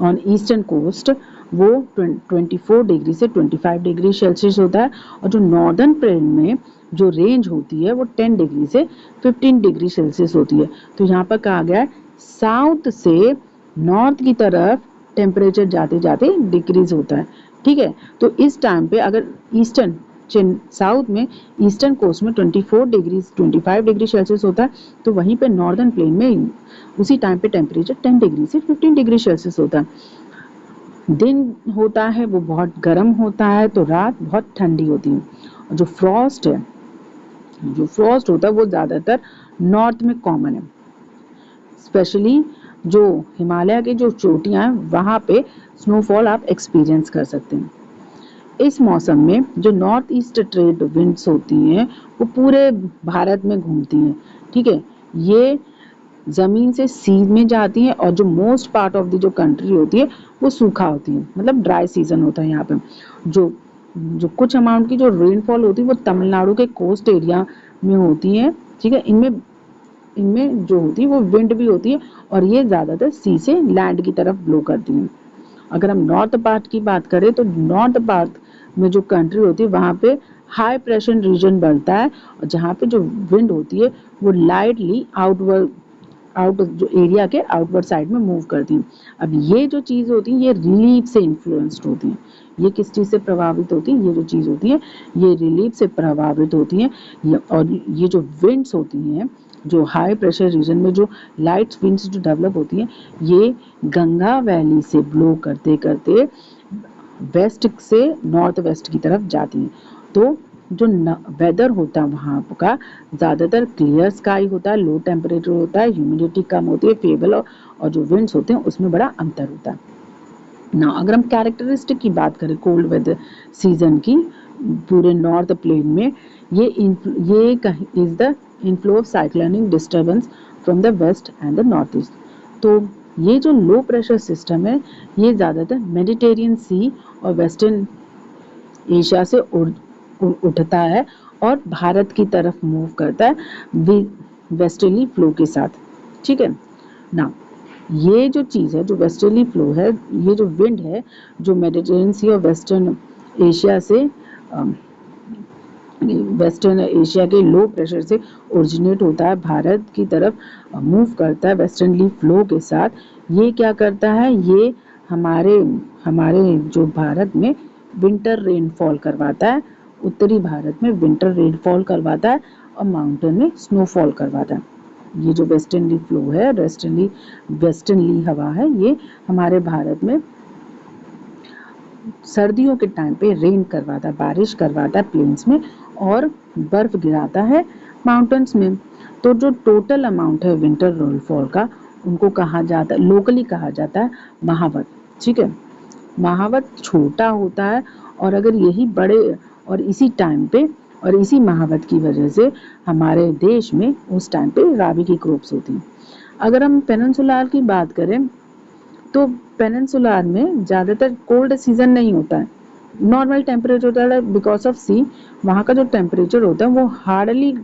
ऑन ईस्टर्न कोस्ट वो 24 डिग्री से 25 डिग्री सेल्सियस होता है, और जो नॉर्दर्न प्लेन में जो रेंज होती है वो 10 डिग्री से 15 डिग्री सेल्सियस होती है। तो यहाँ पर कहा गया है साउथ से नॉर्थ की तरफ टेम्परेचर जाते जाते डिक्रीज होता है, ठीक है। तो इस टाइम पे अगर ईस्टर्न साउथ में ईस्टर्न कोस्ट में 24 डिग्री 25 डिग्री सेल्सियस होता है, तो वहीं पे नॉर्दर्न प्लेन में उसी टाइम पे टेम्परेचर 10 डिग्री से 15 डिग्री सेल्सियस होता है। दिन होता है वो बहुत गर्म होता है तो रात बहुत ठंडी होती है। और जो फ्रॉस्ट है, जो फ्रॉस्ट होता है वो ज़्यादातर नॉर्थ में कॉमन है, स्पेशली जो हिमालय के जो चोटियाँ हैं वहाँ पे स्नोफॉल आप एक्सपीरियंस कर सकते हैं। इस मौसम में जो नॉर्थ ईस्ट ट्रेड विंड्स होती हैं वो पूरे भारत में घूमती हैं, ठीक है। ये ज़मीन से सी में जाती हैं और जो मोस्ट पार्ट ऑफ द जो कंट्री होती है वो सूखा होती है, मतलब ड्राई सीजन होता है यहाँ पे। जो जो कुछ अमाउंट की जो रेनफॉल होती है वो तमिलनाडु के कोस्ट एरिया में होती है, ठीक है। इनमें जो होती है वो विंड भी होती है और ये ज़्यादातर सी से लैंड की तरफ ब्लो करती हैं। अगर हम नॉर्थ पार्ट की बात करें तो नॉर्थ पार्ट में जो कंट्री होती है वहाँ पे हाई प्रेशर रीजन बनता है और जहाँ पे जो विंड होती है वो लाइटली आउट जो एरिया के आउटवर्ड साइड में मूव करती हैं। अब ये जो चीज़ होती है ये रिलीफ से इन्फ्लुएंस्ड होती हैं। ये किस चीज़ से प्रभावित होती है? ये जो चीज़ होती है ये रिलीफ से प्रभावित होती हैं। और ये जो विंड्स होती हैं, जो हाई प्रेशर रीजन में जो लाइट विंड्स जो डेवलप होती हैं, ये गंगा वैली से ब्लो करते करते वेस्ट से नॉर्थ वेस्ट की तरफ जाती हैं। तो जो वेदर होता है वहाँ का ज़्यादातर क्लियर स्काई होता है, लो टेम्परेचर होता है, ह्यूमिडिटी कम होती है, फेबल और जो विंड्स होते हैं उसमें बड़ा अंतर होता है ना। अगर हम कैरेक्टरिस्टिक की बात करें कोल्ड वेदर सीजन की पूरे नॉर्थ प्लेन में, ये is the inflow of cyclonic disturbance from the west and the north east. तो ये जो लो प्रेशर सिस्टम है ये ज़्यादातर मेडिटेरियन सी और वेस्टर्न एशिया से उठता है और भारत की तरफ मूव करता है वेस्टर्ली फ्लो के साथ, ठीक है ना। ये जो चीज़ है, जो वेस्टर्ली फ्लो है, ये जो विंड है जो मेडिटेरियन सी और वेस्टर्न एशिया से वेस्टर्न एशिया के लो प्रेशर से ओरिजिनेट होता है, भारत की तरफ मूव करता है वेस्टर्नली फ्लो के साथ। ये क्या करता है, ये हमारे जो भारत में विंटर रेनफॉल करवाता है, उत्तरी भारत में विंटर रेनफॉल करवाता है और माउंटेन में स्नोफॉल करवाता है। ये जो वेस्टर्नली फ्लो है, वेस्टर्नली हवा है, ये हमारे भारत में सर्दियों के टाइम पे रेन करवाता है, बारिश करवाता है प्लेन्स में और बर्फ गिराता है माउंटेन्स में। तो जो टोटल अमाउंट है विंटर रेनफॉल का उनको कहा जाता है, लोकली कहा जाता है महावत, ठीक है। महावत छोटा होता है और अगर यही बड़े और इसी टाइम पे और इसी महावत की वजह से हमारे देश में उस टाइम पे राबी की क्रॉप्स होती हैं। अगर हम पेनिनसुलार की बात करें तो पेनिनसुलार में ज़्यादातर कोल्ड सीजन नहीं होता है, नॉर्मल टेम्परेचर होता है बिकॉज ऑफ सी। वहाँ का जो टेम्परेचर होता है वो हार्डली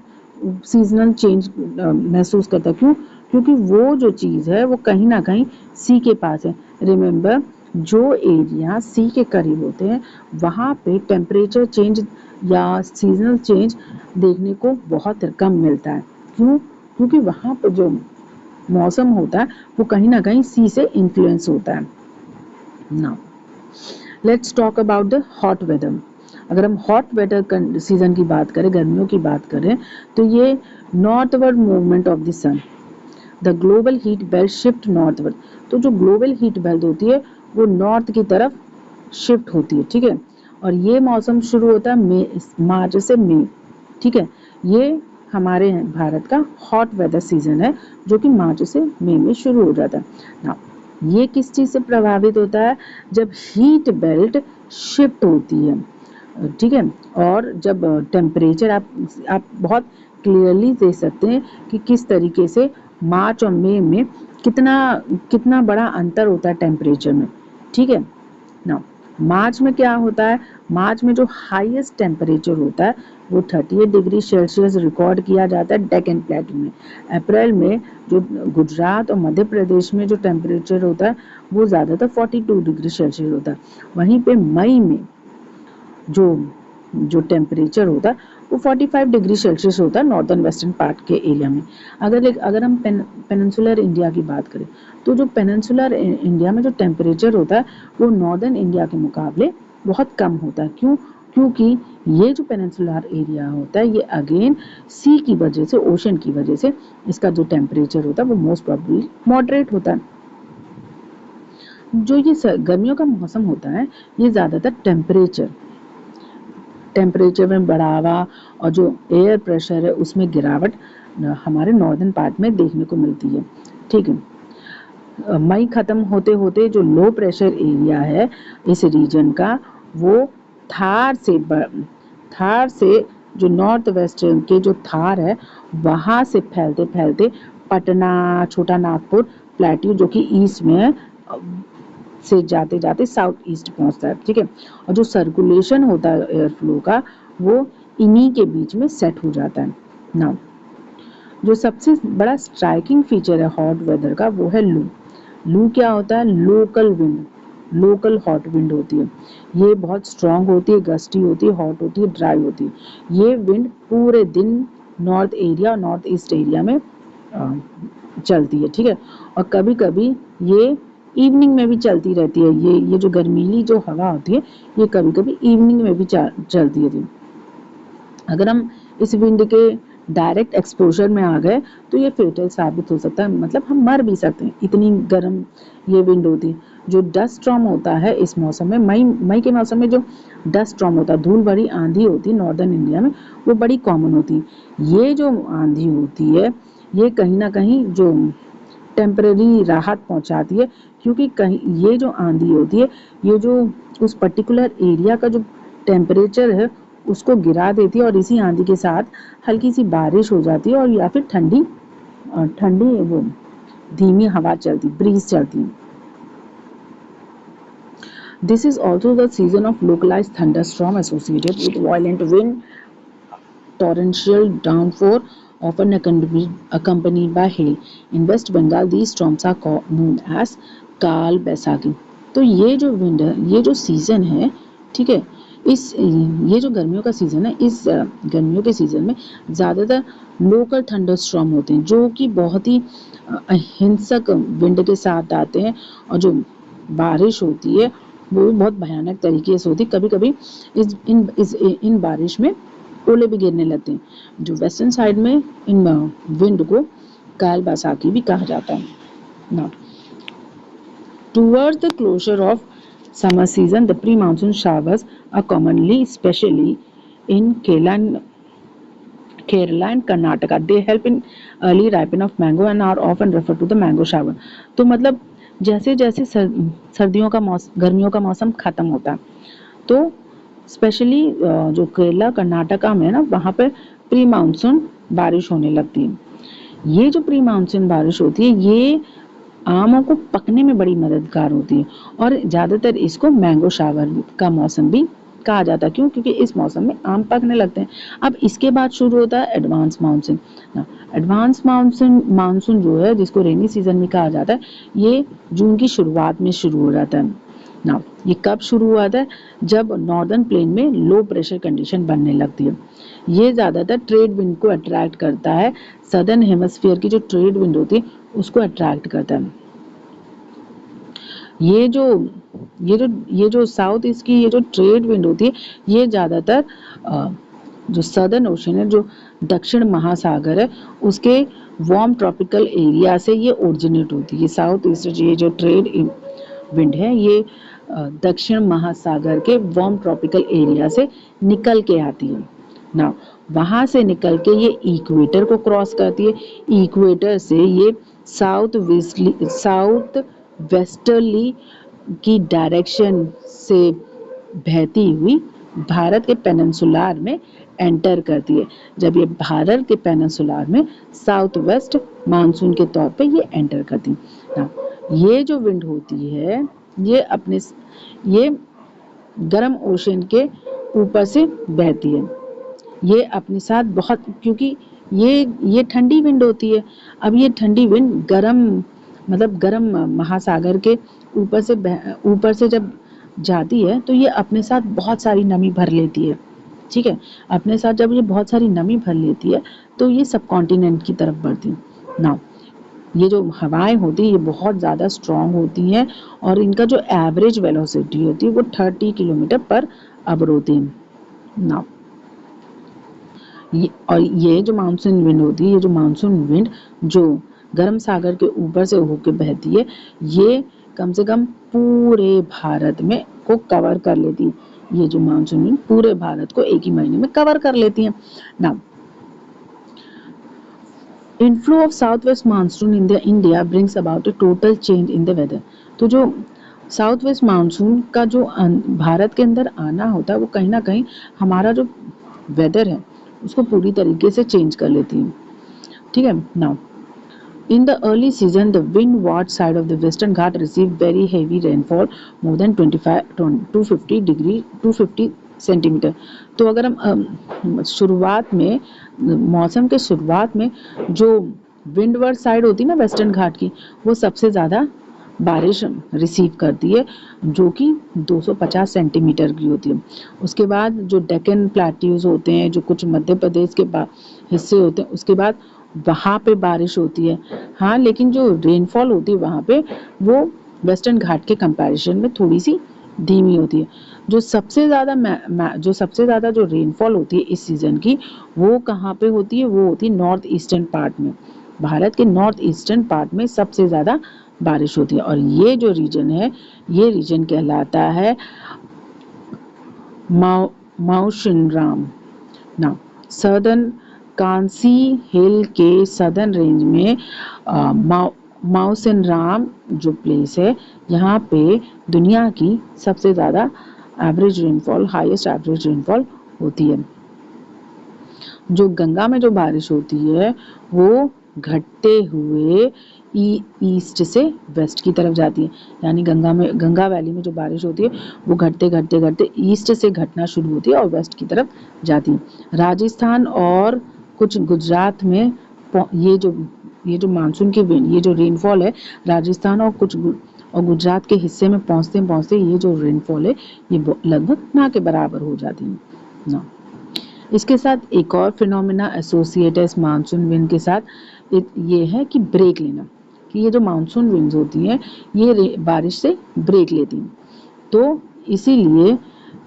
सीजनल चेंज महसूस करता है। क्यों? क्योंकि वो जो चीज़ है वो कहीं ना कहीं सी के पास है। रिमेंबर, जो एरिया सी के करीब होते हैं वहाँ पे टेम्परेचर चेंज या सीजनल चेंज देखने को बहुत कम मिलता है। क्यों? क्योंकि वहाँ पर जो मौसम होता है वो कहीं ना कहीं सी से इन्फ्लुएंस होता है। Now let's talk about the hot weather. अगर हम हॉट वेदर सीजन की बात करें, गर्मियों की बात करें, तो ये northward movement of the sun, the global heat belt shift northward. तो जो ग्लोबल हीट बेल्ट होती है वो नॉर्थ की तरफ शिफ्ट होती है, ठीक है। और ये मौसम शुरू होता है मार्च से मई, ठीक है। ये हमारे भारत का हॉट वेदर सीजन है जो कि मार्च से मई में शुरू हो जाता है ना। ये किस चीज़ से प्रभावित होता है? जब हीट बेल्ट शिफ्ट होती है, ठीक है। और जब टेम्परेचर आप बहुत क्लियरली देख सकते हैं कि किस तरीके से मार्च और मई में कितना कितना बड़ा अंतर होता है टेम्परेचर में, ठीक है ना। मार्च में क्या होता है? मार्च में जो हाईएस्ट टेम्परेचर होता है वो 38 डिग्री सेल्सियस रिकॉर्ड किया जाता है डेक्कन प्लेटू में। अप्रैल में जो गुजरात और मध्य प्रदेश में जो टेम्परेचर होता है वो ज़्यादातर 42 डिग्री सेल्सियस होता है। वहीं पे मई में जो टेम्परेचर होता है वो 45 डिग्री सेल्सियस होता है नॉर्दर्न वेस्टर्न पार्ट के एरिया में। अगर हम पेनिनसुलर इंडिया की बात करें तो जो पेनिनसुलर इंडिया में जो टेम्परेचर होता है वो नॉर्दर्न इंडिया के मुकाबले बहुत कम होता है। क्यों? क्योंकि ये जो पेनिनसुलर एरिया होता है ये अगेन सी की वजह से, ओशन की वजह से इसका जो टेम्परेचर होता है वो मोस्ट प्रोबेबली मॉडरेट होता है। जो ये गर्मियों का मौसम होता है ये ज़्यादातर टेम्परेचर में बढ़ावा और जो एयर प्रेशर है उसमें गिरावट हमारे नॉर्दर्न पार्ट में देखने को मिलती है, ठीक है। मई ख़त्म होते होते जो लो प्रेशर एरिया है इस रीजन का वो थार से जो नॉर्थ वेस्ट के जो थार है वहाँ से फैलते फैलते पटना, छोटा नागपुर प्लेट्यू जो कि ईस्ट में है से जाते जाते साउथ ईस्ट पहुंचता है, ठीक है। और जो सर्कुलेशन होता है एयर फ्लो का वो इन्हीं के बीच में सेट हो जाता है ना। जो सबसे बड़ा स्ट्राइकिंग फीचर है हॉट वेदर का वो है लू। लू क्या होता है? लोकल हॉट विंड होती है। ये बहुत स्ट्रांग होती है, गस्टी होती है, हॉट होती है, ड्राई होती है। ये विंड पूरे दिन नॉर्थ एरिया और नॉर्थ ईस्ट एरिया में चलती है, ठीक है। और कभी कभी ये इवनिंग में भी चलती रहती है। ये जो गर्मीली जो हवा होती है ये कभी कभी इवनिंग में भी चलती है। अगर हम इस विंड के डायरेक्ट एक्सपोजर में आ गए तो ये फेटल साबित हो सकता है, मतलब हम मर भी सकते हैं, इतनी गर्म ये विंड होती है। जो डस्ट स्टॉर्म होता है इस मौसम में, मई के मौसम में जो डस्ट स्टॉर्म होता है, धूल भरी आंधी होती है नॉर्दर्न इंडिया में, वो बड़ी कॉमन होती है। ये जो आंधी होती है ये कहीं ना कहीं जो टेम्पररी राहत पहुंचाती है, क्योंकि कहीं ये जो आंधी होती है ये जो उस पर्टिकुलर एरिया का जो टेम्परेचर है उसको गिरा देती है और इसी आंधी के साथ हल्की सी बारिश हो जाती है और या फिर ठंडी वो धीमी हवा चलती, ब्रीज चलती है। This is also the season of localized thunderstorm associated with violent wind, torrential downpour, often accompanied by hail. In West Bengal, these storms are known as काल बैसाखी। तो ये जो विंड है, ये जो सीजन है, ठीक है, ये जो गर्मियों का सीजन है, इस गर्मियों के सीजन में ज़्यादातर लोकल थंडर स्टॉर्म होते हैं जो कि बहुत ही हिंसक विंड के साथ आते हैं और जो बारिश होती है वो बहुत भयानक तरीके से होती है। कभी कभी इन बारिश में ओले भी गिरने लगते हैं। जो वेस्टर्न साइड में इन विंड को काल बैसाखी भी कहा जाता है ना। Towards the closure of summer season, the pre-monsoon showers are commonly, especially in Kerala and Karnataka. They help in early ripen of mango and are often referred to the mango shower. तो मतलब जैसे जैसे गर्मियों का मौसम खत्म होता है तो स्पेशली जो केरला कर्नाटका में ना वहाँ पर प्री मानसून बारिश होने लगती है। ये जो प्री मानसून बारिश होती है ये आमों को पकने में बड़ी मददगार होती है और ज़्यादातर इसको मैंगो शावर का मौसम भी कहा जाता है। क्यों? क्योंकि इस मौसम में आम पकने लगते हैं। अब इसके बाद शुरू होता है एडवांस मानसून ना। एडवांस मानसून जो है जिसको रेनी सीजन भी कहा जाता है ये जून की शुरुआत में शुरू हो जाता है ना। ये कब शुरू हुआ था? जब नॉर्दर्न प्लेन में लो प्रेशर कंडीशन बनने लगती है। ये ज़्यादातर ट्रेड विंड को अट्रैक्ट करता है, सदर्न हेमिस्फीयर की जो ट्रेड विंड होती है उसको अट्रैक्ट करता है। ये जो साउथ ईस्ट की ये जो ट्रेड विंड होती है ये ज़्यादातर जो सदर्न ओशन है, जो दक्षिण महासागर है, उसके वार्म ट्रॉपिकल एरिया से ये ओरिजिनेट होती है। साउथ ईस्ट ये जो ट्रेड विंड है ये दक्षिण महासागर के वार्म ट्रॉपिकल एरिया से निकल के आती है ना। वहाँ से निकल के ये इक्वेटर को क्रॉस करती है। इक्वेटर से ये साउथ वेस्टर्ली की डायरेक्शन से बहती हुई भारत के पेनिनसुलार में एंटर करती है। जब ये भारत के पेनिनसुलार में साउथ वेस्ट मानसून के तौर पे ये एंटर करती है ना। ये जो विंड होती है ये गर्म ओशन के ऊपर से बहती है। ये अपने साथ बहुत, क्योंकि ये ठंडी विंड होती है। अब ये ठंडी विंड गर्म महासागर के ऊपर से जब जाती है तो ये अपने साथ बहुत सारी नमी भर लेती है। ठीक है, अपने साथ जब ये बहुत सारी नमी भर लेती है तो ये सब कॉन्टिनेंट की तरफ बढ़ती है ना। ये जो हवाएं होती है ये बहुत ज़्यादा स्ट्रॉन्ग होती हैं और इनका जो एवरेज वेलोसिटी होती है वो 30 किलोमीटर पर आवर होती है ना। ये जो मानसून विंड होती है, ये जो मानसून विंड जो गर्म सागर के ऊपर से होकर बहती है, ये कम से कम पूरे भारत में को कवर कर लेती है। ये जो मानसून विंड पूरे भारत को एक ही महीने में कवर कर लेती है ना। Inflow of south west monsoon in the India brings about a total change in the weather. तो जो साउथ वेस्ट मानसून का जो भारत के अंदर आना होता है वो कहीं ना कहीं हमारा जो वेदर है उसको पूरी तरीके से चेंज कर लेती है। ठीक है now, in the early season the windward side of the western ghat received very heavy rainfall more than 250 centimetre. तो अगर हम शुरुआत में मौसम के शुरुआत में जो विंडवर्ड साइड होती है ना वेस्टर्न घाट की, वो सबसे ज़्यादा बारिश रिसीव करती है जो कि 250 सेंटीमीटर की होती है। उसके बाद जो डेक्कन प्लेट्यूज होते हैं, जो कुछ मध्य प्रदेश के हिस्से होते हैं, उसके बाद वहाँ पे बारिश होती है। हाँ, लेकिन जो रेनफॉल होती है वहाँ पे वो वेस्टर्न घाट के कंपैरिजन में थोड़ी सी धीमी होती है। जो सबसे ज़्यादा जो रेनफॉल होती है इस सीज़न की, वो कहाँ पे होती है? वो होती है नॉर्थ ईस्टर्न पार्ट में। भारत के नॉर्थ ईस्टर्न पार्ट में सबसे ज़्यादा बारिश होती है और ये जो रीजन है, ये रीजन कहलाता है माउशिनराम ना। सदर्न कांसी हिल के सदर्न रेंज में माउशिनराम जो प्लेस है, यहाँ पे दुनिया की सबसे ज़्यादा हाईएस्ट एवरेज रेनफॉल होती है। जो गंगा में जो बारिश होती है वो घटते हुए ईस्ट से वेस्ट की तरफ जाती है। यानी गंगा वैली में जो बारिश होती है वो घटते ईस्ट से घटना शुरू होती है और वेस्ट की तरफ जाती है। राजस्थान और कुछ गुजरात में ये जो मानसून की विंड, ये जो रेनफॉल है, राजस्थान और गुजरात के हिस्से में पहुंचते ये जो रेनफॉल है ये लगभग ना के बराबर हो जाती है ना। इसके साथ एक और फिनोमेना एसोसिएट है इस मानसून विंड के साथ, ये है कि ब्रेक लेना। कि ये जो मानसून विंड्स होती हैं ये बारिश से ब्रेक लेती हैं, तो इसीलिए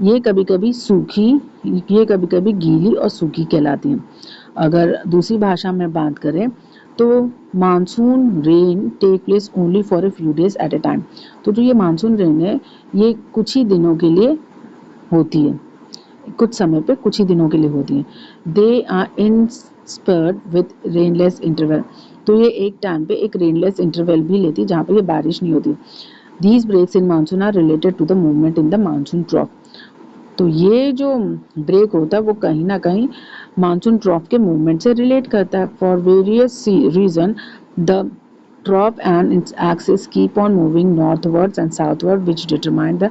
ये कभी कभी गीली और सूखी कहलाती हैं। अगर दूसरी भाषा में बात करें तो monsoon rain take place only for a few days at a time. तो जो ये मानसून रेन है ये कुछ ही दिनों के लिए होती है, कुछ समय पे कुछ ही दिनों के लिए होती है। They are interspersed with rainless interval. तो ये एक टाइम पे एक रेनलेस इंटरवल भी लेती है जहाँ पे ये बारिश नहीं होती। These breaks in monsoon are related to the movement in the monsoon trough. तो ये जो ब्रेक होता है वो कहीं ना कहीं मानसून ट्रॉफ के मूवमेंट से रिलेट करता है। For various region the trough and its axis keep on moving northwards and southward, which determine the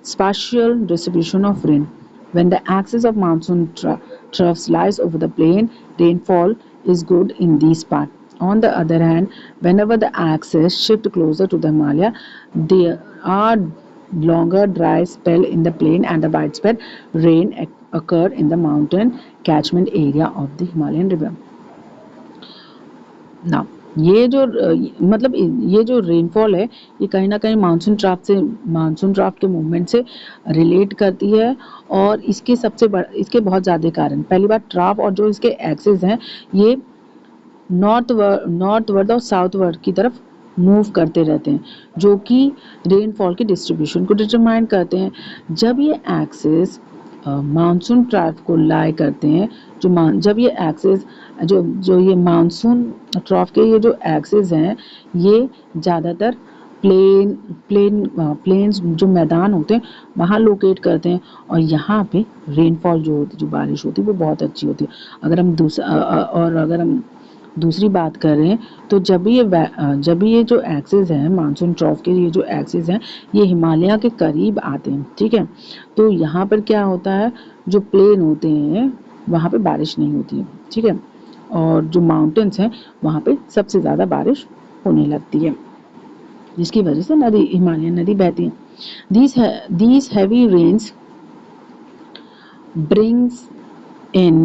spatial distribution of rain. When the axis of monsoon troughs lies over the plain, rainfall is good in these parts. On the other hand, whenever the axis shift closer to the Himalaya, there are longer dry spell in the plain and the widespread rain occurred in the mountain catchment area of the Himalayan river. Now, ये जो rainfall है ये कहीं ना कहीं monsoon trough के movement से relate करती है और इसके बहुत ज़्यादा कारण। पहली बात, ट्रफ और जो इसके एक्सिस हैं ये नॉर्थवर्ड और साउथवर्ड की तरफ मूव करते रहते हैं, जो कि रेनफॉल की डिस्ट्रीब्यूशन को डिटरमाइन करते हैं। जब ये एक्सिस मानसून ट्रफ को लाई करते हैं, जब ये एक्सिस जो ये मानसून ट्रफ के ये जो एक्सिस हैं, ये ज़्यादातर प्लेन्स जो मैदान होते हैं वहाँ लोकेट करते हैं, और यहाँ पे रेनफॉल जो होती है, जो बारिश होती है, वो बहुत अच्छी होती है। अगर हम दूसरी बात करें तो जब ये जो एक्सिस हैं, मानसून ट्रफ के ये जो एक्सिस हैं, ये हिमालय के करीब आते हैं, ठीक है। तो यहाँ पर क्या होता है, जो प्लेन होते हैं वहाँ पे बारिश नहीं होती है, ठीक है, और जो माउंटेन्स हैं वहाँ पे सबसे ज़्यादा बारिश होने लगती है, जिसकी वजह से हिमालय नदी बहती है। These heavy rains brings in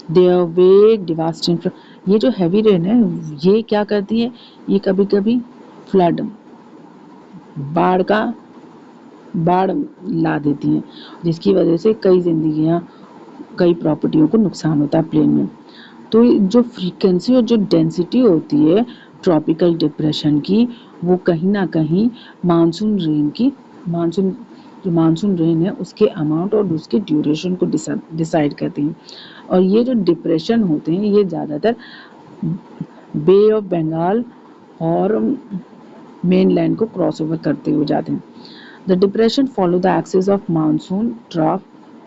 their wake devastating। ये जो हैवी रेन है ये क्या करती है, ये कभी कभी फ्लड, बाढ़ ला देती है, जिसकी वजह से कई प्रॉपर्टियों को नुकसान होता है प्लेन में। तो जो फ्रीक्वेंसी और जो डेंसिटी होती है ट्रॉपिकल डिप्रेशन की, वो कहीं ना कहीं मानसून रेन है उसके अमाउंट और उसके ड्यूरेशन को डिसाइड करती हैं। और ये जो डिप्रेशन होते हैं ये ज़्यादातर बे ऑफ बंगाल और मेनलैंड को क्रॉस ओवर करते हुए जाते हैं। The depression follow the axis of monsoon trough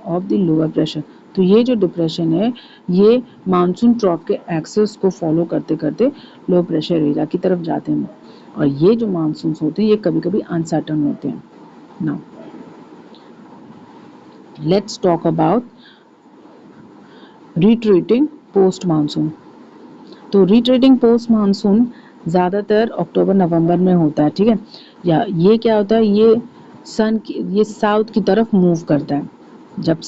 of the lower pressure. तो ये जो डिप्रेशन है ये मानसून ट्रफ के एक्सिस को फॉलो करते करते लो प्रेशर एरिया की तरफ जाते हैं, और ये जो मानसून होते हैं ये कभी कभी अनसर्टन होते हैं। Now let's talk about retreating post monsoon. तो रिट्रीटिंग पोस्ट मानसून ज़्यादातर अक्टूबर नवंबर में होता है, ठीक है। या ये क्या होता है, ये साउथ की तरफ मूव करता है। जब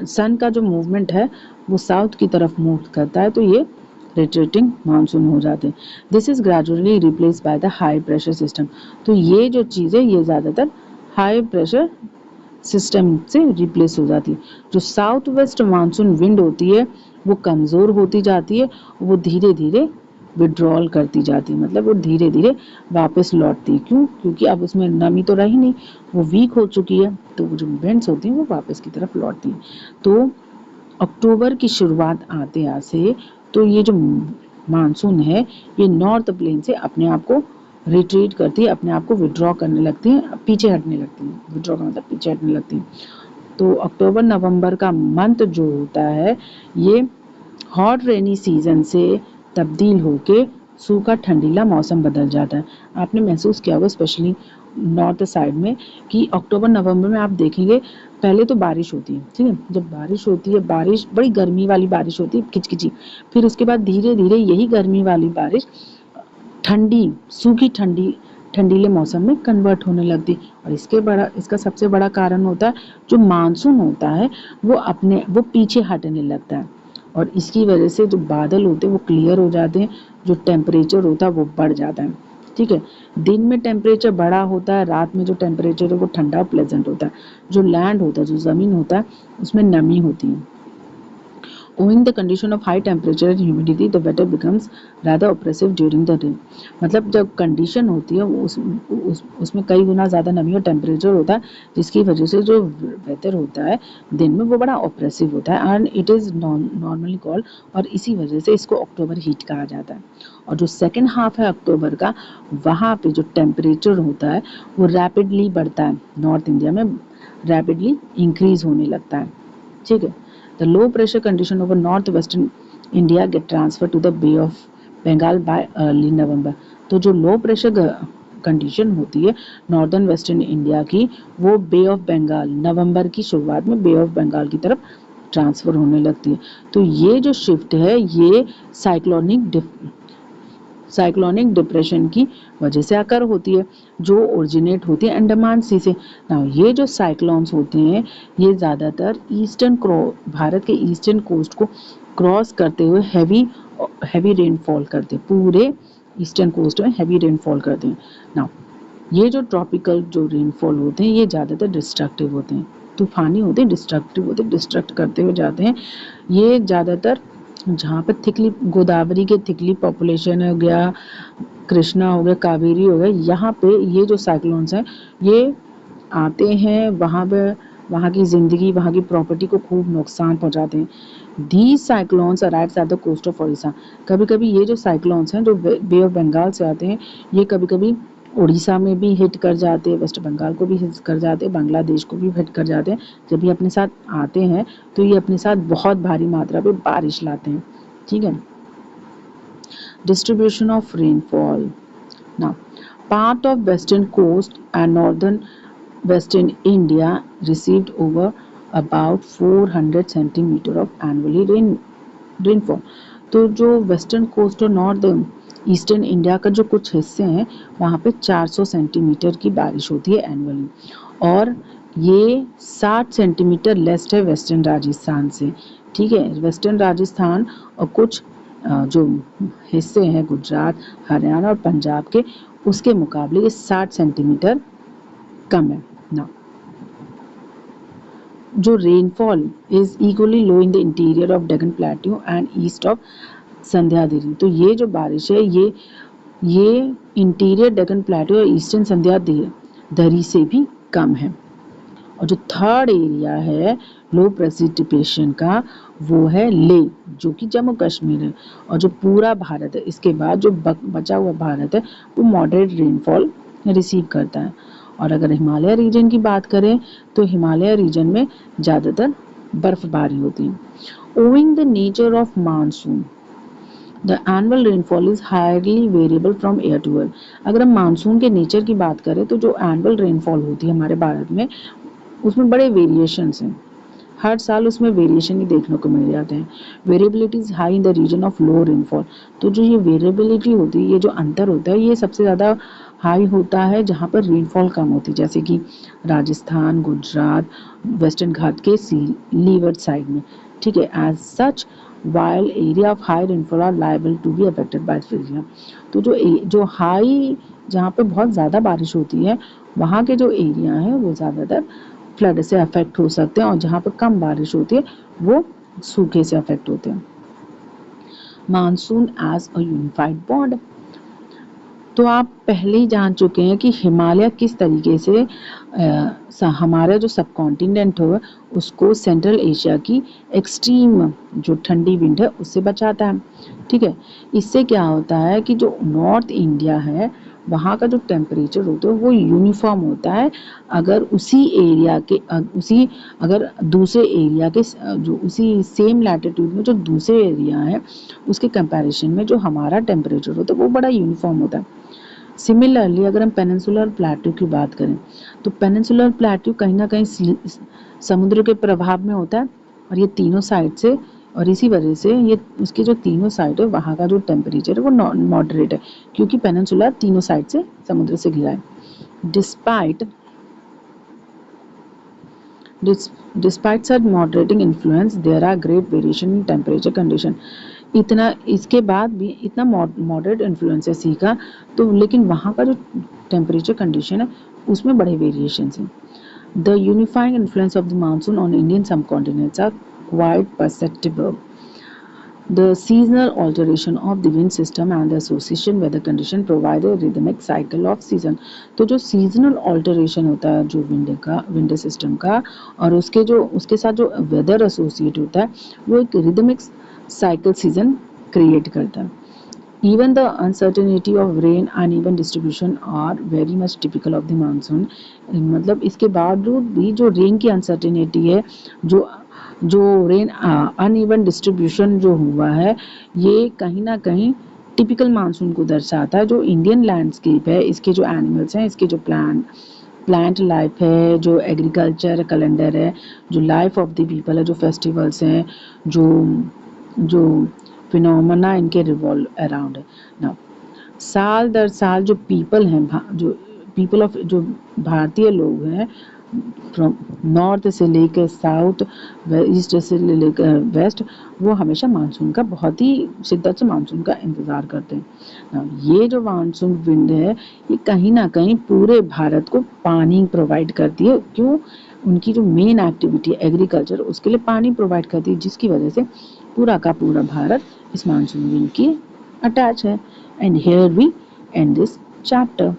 सन का जो मूवमेंट है वो साउथ की तरफ मूव करता है तो ये रिट्रीटिंग मानसून हो जाते हैं। This is gradually replace by the high pressure system. तो ये जो चीज़ है ये ज़्यादातर हाई प्रेशर सिस्टम से रिप्लेस हो जाती है। जो साउथ वेस्ट मानसून विंड होती है वो कमज़ोर होती जाती है, वो धीरे धीरे विड्रॉल करती जाती है, मतलब वो धीरे धीरे वापस लौटती है। क्यों? क्योंकि अब उसमें नमी तो रही नहीं, वो वीक हो चुकी है, तो वो जो विंड्स होती हैं वो वापस की तरफ लौटती हैं। तो अक्टूबर की शुरुआत आते आते तो ये जो मानसून है ये नॉर्थ प्लेन से अपने आप को रिट्रीट करती है, अपने आप को विड्रॉ करने लगती है, पीछे हटने लगती है। विड्रॉ का मतलब पीछे हटने लगती है। तो अक्टूबर नवंबर का मंथ जो होता है ये हॉट रेनी सीजन से तब्दील होके सूखा ठंडीला मौसम बदल जाता है। आपने महसूस किया होगा स्पेशली नॉर्थ साइड में कि अक्टूबर नवंबर में आप देखेंगे पहले तो बारिश होती है, ठीक है। जब बारिश होती है, बारिश बड़ी गर्मी वाली बारिश होती है, खिचखिची। फिर उसके बाद धीरे धीरे यही गर्मी वाली बारिश सूखी ठंडीले मौसम में कन्वर्ट होने लगती। और इसका सबसे बड़ा कारण होता है जो मानसून होता है वो पीछे हटने लगता है, और इसकी वजह से जो बादल होते हैं वो क्लियर हो जाते हैं, जो टेम्परेचर होता है वो बढ़ जाता है, ठीक है। दिन में टेम्परेचर बड़ा होता है, रात में जो टेम्परेचर है वो ठंडा प्लेजेंट होता है। जो लैंड होता है, जो ज़मीन होता है, उसमें नमी होती है। Owing the condition of high temperature and humidity, the weather becomes rather oppressive during the day। मतलब जब कंडीशन होती है उसमें कई गुना ज़्यादा नमी और टेम्परेचर होता है, जिसकी वजह से जो वेदर होता है दिन में वो बड़ा ऑप्रेसिव होता है, and it is normally called, और इसी वजह से इसको अक्टूबर हीट कहा जाता है। और जो सेकेंड हाफ है अक्टूबर का, वहाँ पे जो टेम्परेचर होता है वो रैपिडली बढ़ता है, नॉर्थ इंडिया में रैपिडली इंक्रीज होने लगता है, ठीक है। The low pressure condition over northwestern India get transferred to the Bay of Bengal by early November। तो जो लो प्रेशर कंडीशन होती है नॉर्दर्न वेस्टर्न इंडिया की, वो बे ऑफ बंगाल नवंबर की शुरुआत में बे ऑफ बंगाल की तरफ ट्रांसफ़र होने लगती है। तो ये जो शिफ्ट है ये साइक्लोनिक डिप्रेशन की वजह से आकर होती है, जो ओरिजिनेट होती है अंडमान सी से। ना ये जो साइक्लोन्स होते हैं ये ज़्यादातर भारत के ईस्टर्न कोस्ट को क्रॉस करते हुए हैवी रेनफॉल करते हैं, पूरे ईस्टर्न कोस्ट में हैवी रेनफॉल करते हैं। ना ये जो ट्रॉपिकल जो रेनफॉल होते हैं ये ज़्यादातर डिस्ट्रक्टिव होते हैं, तूफानी होते हैं, डिस्ट्रक्टिव होते हैं, डिस्ट्रक्ट करते हुए जाते हैं। ये ज़्यादातर जहाँ पे थिकली गोदावरी के थिकली पॉपुलेशन हो गया, कृष्णा हो गया, कावेरी हो गया, यहाँ पे ये जो साइक्लोन्स हैं ये आते हैं, वहाँ पे वहाँ की ज़िंदगी, वहाँ की प्रॉपर्टी को खूब नुकसान पहुँचाते हैं। These cyclones arrives at the coast of Orissa. कभी कभी ये जो साइक्लोन्स हैं जो बे ऑफ बंगाल से आते हैं, ये कभी कभी उड़ीसा में भी हिट कर जाते हैं, वेस्ट बंगाल को भी हिट कर जाते हैं, बांग्लादेश को भी हिट कर जाते हैं। जब ये अपने साथ आते हैं तो ये अपने साथ बहुत भारी मात्रा में बारिश लाते हैं। ठीक है। Distribution of rainfall. Now, part of western coast and northern western India received over about 400 centimeter of annually rainfall. तो जो वेस्टर्न कोस्ट और नॉर्थ ईस्टर्न इंडिया का जो कुछ हिस्से हैं वहाँ पे 400 सेंटीमीटर की बारिश होती है एनुअली, और ये 60 सेंटीमीटर लेस है वेस्टर्न राजस्थान से। ठीक है। वेस्टर्न राजस्थान और कुछ जो हिस्से हैं गुजरात, हरियाणा और पंजाब के, उसके मुकाबले ये 60 सेंटीमीटर कम है ना। जो rainfall is equally low in the interior of Deccan plateau and east of Sahyadri. तो ये जो बारिश है ये इंटीरियर डेक्कन प्लेट्यू और ईस्टर्न संध्यादिरी से भी कम है। और जो थर्ड एरिया है लो प्रेसिपिटेशन का, वो है लेह, जो कि जम्मू कश्मीर है। और जो पूरा भारत है, इसके बाद जो बचा हुआ भारत है वो मॉडरेट रेनफॉल रिसीव करता है। और अगर हिमालय रीजन की बात करें तो हिमालय रीजन में ज़्यादातर बर्फबारी होती है। Owing the nature of monsoon, the annual rainfall is highly variable from year two year. अगर हम मानसून के नेचर की बात करें तो जो एनुअल रेनफॉल होती है हमारे भारत में, उसमें बड़े वेरिएशंस हैं। हर साल उसमें वेरिएशन ही देखने को मिल जाते हैं। Variability is high in the region of low rainfall. तो जो ये वेरिएबिलिटी होती है, ये जो अंतर होता है, ये सबसे ज़्यादा हाई होता है जहाँ पर रेनफॉल कम होती है, जैसे कि राजस्थान, गुजरात, वेस्टर्न घाट के लीवर्ड साइड में। ठीक है। As such while area of high rainfall are liable to be affected by flood. तो जो हाई, जहाँ पे बहुत ज़्यादा बारिश होती है, वहाँ के जो एरिया हैं वो ज़्यादातर फ्लड से अफेक्ट हो सकते हैं, और जहाँ पर कम बारिश होती है वो सूखे से अफेक्ट होते हैं। Monsoon as a unified border. तो आप पहले ही जान चुके हैं कि हिमालय किस तरीके से हमारा जो सब कॉन्टिनेंट है उसको सेंट्रल एशिया की एक्सट्रीम जो ठंडी विंड है उससे बचाता है। ठीक है। इससे क्या होता है कि जो नॉर्थ इंडिया है वहाँ का जो टेम्परेचर होता है वो यूनिफॉर्म होता है। अगर उसी एरिया के अगर दूसरे एरिया के जो उसी सेम लैटिट्यूड में जो दूसरे एरिया है उसके कंपैरिजन में जो हमारा टेम्परेचर होता है वो बड़ा यूनिफॉर्म होता है। सिमिलरली अगर हम पेनिनसुलर प्लेट्यू की बात करें तो पेनिनसुलर प्लेट्यू कहीं ना कहीं समुद्र के प्रभाव में होता है, और ये तीनों साइड से, और इसी वजह से ये उसके जो तीनों साइड है वहाँ का जो टेम्परेचर है वो मॉडरेट है, क्योंकि पेनिनसुला तीनों साइड से समुद्र से घिरा है। Despite such moderating influence, there are great variation in temperature condition. इतना इसके बाद भी इतना मॉडरेट इन्फ्लुएंस है सी का, तो लेकिन वहाँ का जो टेम्परेचर कंडीशन है उसमें बड़े वेरिएशंस हैं। The unifying influence of the monsoon on Indian subcontinents are quite perceptible. The seasonal alteration of the wind system and the association weather condition provide a rhythmic cycle of season. तो जो seasonal alteration होता है जो wind system का, और उसके साथ जो वेदर एसोसिएट होता है वो एक rhythmic cycle season क्रिएट करता है. Even the uncertainty of rain uneven distribution are very much typical of the monsoon. मतलब इसके बावजूद भी जो रेन की अनसर्टेनिटी है, जो रेन अनइवन डिस्ट्रीब्यूशन जो हुआ है, ये कहीं ना कहीं टिपिकल मानसून को दर्शाता है। जो इंडियन लैंडस्केप है, इसके जो एनिमल्स हैं, इसके जो प्लांट लाइफ है, जो एग्रीकल्चर कैलेंडर है, जो लाइफ ऑफ द पीपल है, जो फेस्टिवल्स हैं, जो फिनोमेना इनके रिवॉल्व अराउंड है ना। साल दर साल जो पीपल हैं, जो भारतीय लोग हैं, फ्रॉम नॉर्थ से लेकर साउथ, ईस्ट से लेकर वेस्ट, वो हमेशा मानसून का बहुत ही शिद्दत से मानसून का इंतज़ार करते हैं। ये जो मानसून विंड है ये कहीं ना कहीं पूरे भारत को पानी प्रोवाइड करती है। क्यों? उनकी जो मेन एक्टिविटी है एग्रीकल्चर, उसके लिए पानी प्रोवाइड करती है, जिसकी वजह से पूरा का पूरा भारत इस मानसून विंड की अटैच है। And here we end this chapter.